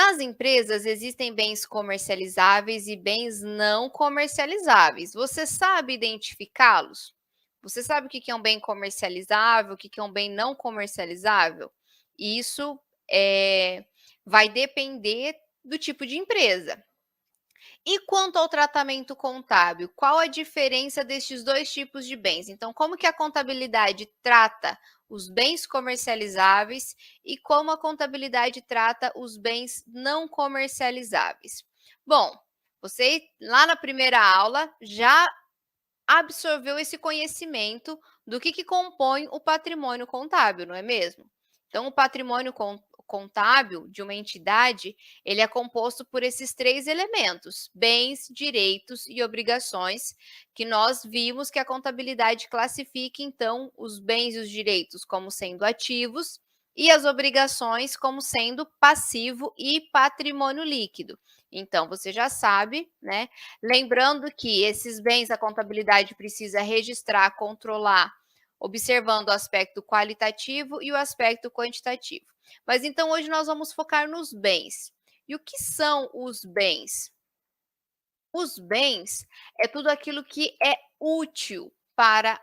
Nas empresas existem bens comercializáveis e bens não comercializáveis. Você sabe identificá-los? Você sabe o que é um bem comercializável, o que é um bem não comercializável? Isso vai depender do tipo de empresa. E quanto ao tratamento contábil, qual a diferença destes dois tipos de bens? Então, como que a contabilidade trata os bens comercializáveis e como a contabilidade trata os bens não comercializáveis? Bom, você lá na primeira aula já absorveu esse conhecimento do que compõe o patrimônio contábil, não é mesmo? Então, o patrimônio contábil de uma entidade, ele é composto por esses três elementos: bens, direitos e obrigações, que nós vimos que a contabilidade classifica, então, os bens e os direitos como sendo ativos e as obrigações como sendo passivo e patrimônio líquido. Então, você já sabe, né? Lembrando que esses bens a contabilidade precisa registrar, controlar, observando o aspecto qualitativo e o aspecto quantitativo. Mas então hoje nós vamos focar nos bens. E o que são os bens? Os bens é tudo aquilo que é útil para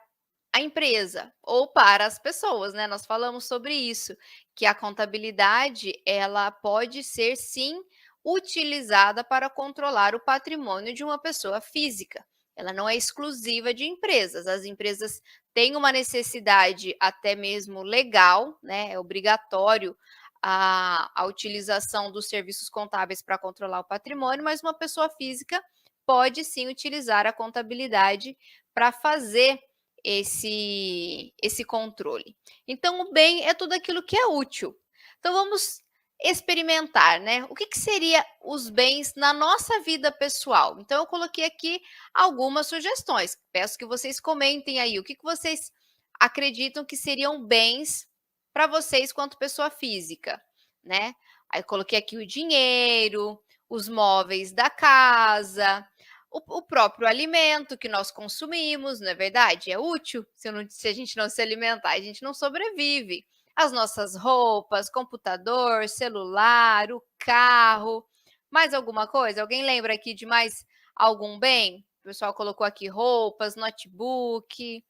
a empresa ou para as pessoas, né? Nós falamos sobre isso, que a contabilidade ela pode ser sim utilizada para controlar o patrimônio de uma pessoa física. Ela não é exclusiva de empresas. As empresas têm uma necessidade até mesmo legal, né? É obrigatório a utilização dos serviços contábeis para controlar o patrimônio, mas uma pessoa física pode sim utilizar a contabilidade para fazer esse controle. Então, o bem é tudo aquilo que é útil. Então, vamos experimentar, né? O que seria os bens na nossa vida pessoal? Então, eu coloquei aqui algumas sugestões. Peço que vocês comentem aí o que vocês acreditam que seriam bens para vocês quanto pessoa física, né? Aí coloquei aqui o dinheiro, os móveis da casa, o próprio alimento que nós consumimos, não é verdade? É útil. Se a gente não se alimentar, a gente não sobrevive. As nossas roupas, computador, celular, o carro. Mais alguma coisa? Alguém lembra aqui de mais algum bem? O pessoal colocou aqui roupas, notebook,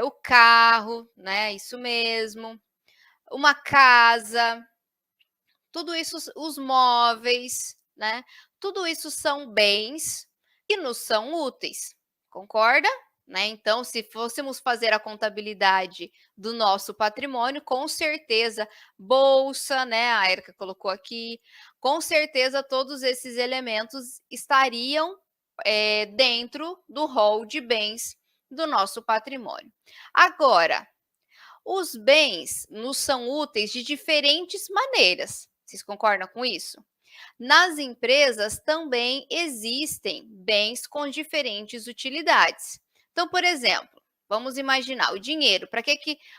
o carro, né? Isso mesmo. Uma casa, tudo isso, os móveis, né? Tudo isso são bens que nos são úteis, concorda? Né? Então, se fôssemos fazer a contabilidade do nosso patrimônio, com certeza, bolsa, né? A Erika colocou aqui, com certeza todos esses elementos estariam dentro do rol de bens do nosso patrimônio. Agora, os bens nos são úteis de diferentes maneiras. Vocês concordam com isso? Nas empresas também existem bens com diferentes utilidades. Então, por exemplo, vamos imaginar o dinheiro.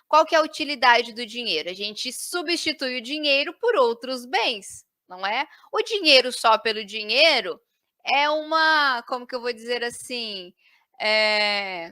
Qual que é a utilidade do dinheiro? A gente substitui o dinheiro por outros bens, não é? O dinheiro só pelo dinheiro é como que eu vou dizer assim, é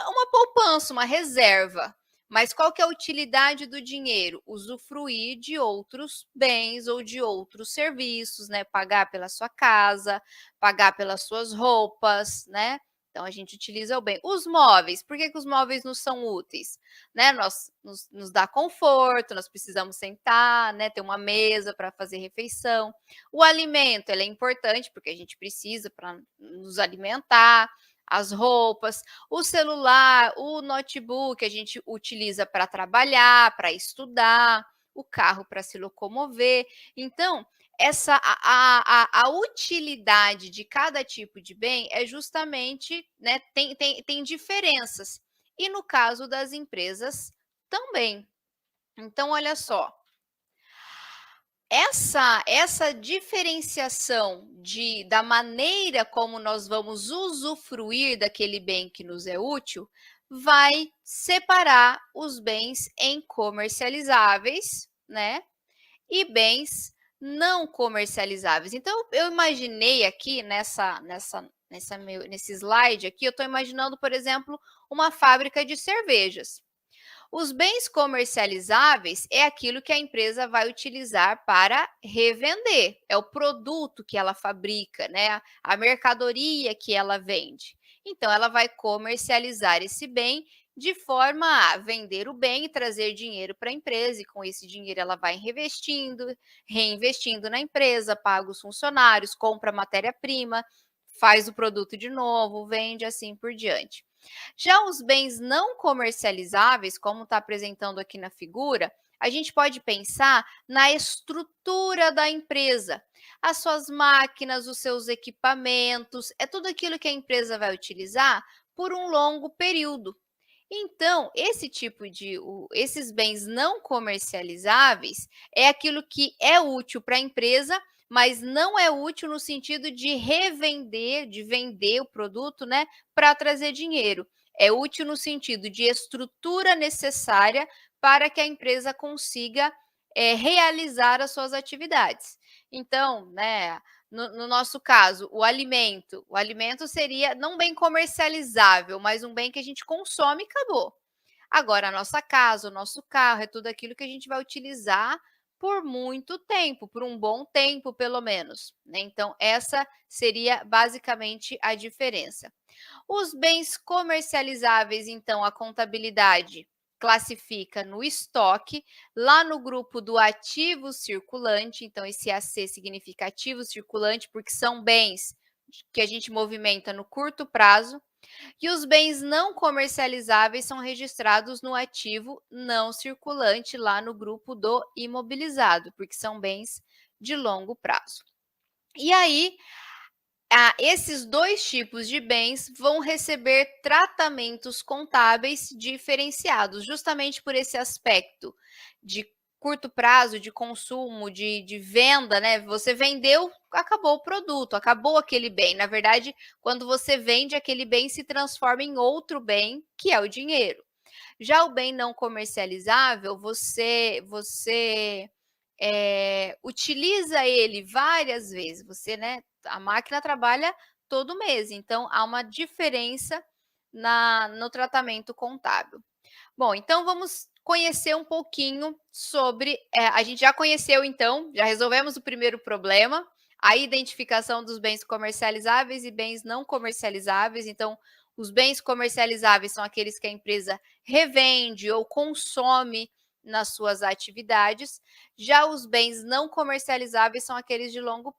uma poupança, uma reserva. Mas qual que é a utilidade do dinheiro? Usufruir de outros bens ou de outros serviços, né? Pagar pela sua casa, pagar pelas suas roupas, né? Então a gente utiliza o bem. Os móveis, por que os móveis nos são úteis? Né? Nos dá conforto, nós precisamos sentar, né? Ter uma mesa para fazer refeição. O alimento, ele é importante porque a gente precisa para nos alimentar. As roupas, o celular, o notebook a gente utiliza para trabalhar, para estudar, o carro para se locomover. Então, a utilidade de cada tipo de bem é justamente, né, tem diferenças. E no caso das empresas também. Então, olha só, essa diferenciação da maneira como nós vamos usufruir daquele bem que nos é útil vai separar os bens em comercializáveis, né? E bens não comercializáveis. Então, eu imaginei aqui nesse slide aqui, eu estou imaginando, por exemplo, uma fábrica de cervejas. Os bens comercializáveis é aquilo que a empresa vai utilizar para revender, é o produto que ela fabrica, né? A mercadoria que ela vende. Então, ela vai comercializar esse bem de forma a vender o bem e trazer dinheiro para a empresa, e com esse dinheiro ela vai reinvestindo na empresa, paga os funcionários, compra matéria-prima, faz o produto de novo, vende assim por diante. Já os bens não comercializáveis, como está apresentando aqui na figura, a gente pode pensar na estrutura da empresa, as suas máquinas, os seus equipamentos, é tudo aquilo que a empresa vai utilizar por um longo período. Então, esses bens não comercializáveis é aquilo que é útil para a empresa, mas não é útil no sentido de revender, de vender o produto, né, para trazer dinheiro. É útil no sentido de estrutura necessária para que a empresa consiga realizar as suas atividades. Então, né, no nosso caso, o alimento seria não um bem comercializável, mas um bem que a gente consome e acabou. Agora, a nossa casa, o nosso carro, é tudo aquilo que a gente vai utilizar por muito tempo, por um bom tempo, pelo menos, né? Então, essa seria basicamente a diferença. Os bens comercializáveis, então, a contabilidade classifica no estoque, lá no grupo do ativo circulante, então esse AC significa ativo circulante, porque são bens que a gente movimenta no curto prazo, e os bens não comercializáveis são registrados no ativo não circulante, lá no grupo do imobilizado, porque são bens de longo prazo. E aí, esses dois tipos de bens vão receber tratamentos contábeis diferenciados, justamente por esse aspecto de curto prazo, de consumo, de venda, né? Você vendeu, acabou o produto, acabou aquele bem. Na verdade, quando você vende, aquele bem se transforma em outro bem, que é o dinheiro. Já o bem não comercializável, você utiliza ele várias vezes. Você, né, a máquina trabalha todo mês, então há uma diferença no tratamento contábil. Bom, então vamos conhecer um pouquinho sobre. A gente já conheceu, então, já resolvemos o primeiro problema, a identificação dos bens comercializáveis e bens não comercializáveis. Então, os bens comercializáveis são aqueles que a empresa revende ou consome nas suas atividades. Já os bens não comercializáveis são aqueles de longo